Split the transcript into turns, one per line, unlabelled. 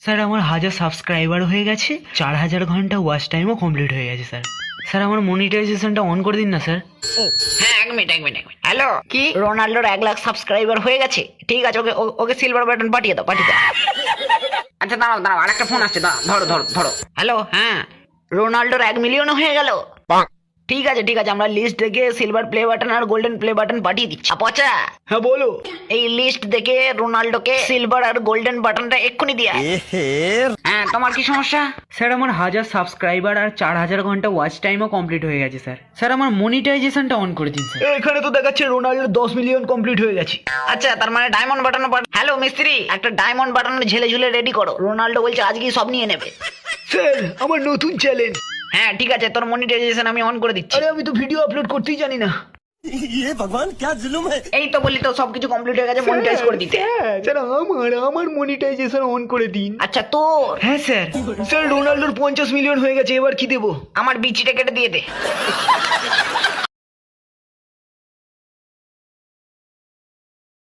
Sir আমার 1000 subscriber হয়ে গেছে, 4000 ঘন্টা ওয়াচ টাইমও কমপ্লিট হয়ে গেছে স্যার। স্যার আমার মনিটাইজেশনটা অন করে দিন না স্যার।
হ্যাঁ, এক মিনিট। হ্যালো, কি রোনাল্ডোর 1 লাখ সাবস্ক্রাইবার হয়ে গেছে? ঠিক আছে, ওকে ওকে সিলভার বাটন পাঠিয়ে দাও। আচ্ছা দাঁড়াও, আরেকটা ফোন আসছে, ধরো। হ্যালো, হ্যাঁ, রোনাল্ডোর 1 মিলিয়ন হয়ে গেল। ঠিক আছে, আমরা লিস্ট দেখে সিলভার প্লে বাটন আর গোল্ডেন প্লে বাটন পাঠিয়ে দিচ্ছি। পচা,
হ্যাঁ বলো।
এই লিস্ট দেখে রোনাল্ডোকে সিলভার আর গোল্ডেন বাটনটা এক্ষুনি দিয়ে আয়। হ্যাঁ, তোমার কি সমস্যা?
স্যার আমার 1000 সাবস্ক্রাইবার আর 4000 ঘন্টা ওয়াচ টাইমও কমপ্লিট হয়ে গেছে স্যার। স্যার আমার মনিটাইজেশনটা অন করে দিন স্যার। এখানে তো দেখাচ্ছে রোনাল্ডোর 10 মিলিয়ন কমপ্লিট হয়ে গেছে।
আচ্ছা, তার মানে ডায়মন্ড বাটন। হ্যালো মিস্ত্রি, একটা ডায়মন্ড বাটন ঝেলে ঝুলে রেডি করো। রোনাল্ডো বলছে আজকেই সব নিয়ে নেবে।
স্যার আমার নতুন চ্যালেঞ্জ।
হ্যাঁ ঠিক আছে, তোর মনিটাইজেশন আমি অন করে দিচ্ছি।
আরে আমি তো ভিডিও আপলোড করতেই জানি না।
ये भगवान क्या जुल्म है।
এই তো বলি তো সবকিছু কমপ্লিট হয়ে গেছে, মনিটাইজ করে দিতে।
স্যার আমার মনিটাইজেশন অন করে দিন।
আচ্ছা তোর?
হ্যাঁ স্যার। স্যার রোনাল্ডোর 50 মিলিয়ন হয়ে গেছে, এবার কি দেবো?
আমার বিচিটা কেটে দিয়ে দে।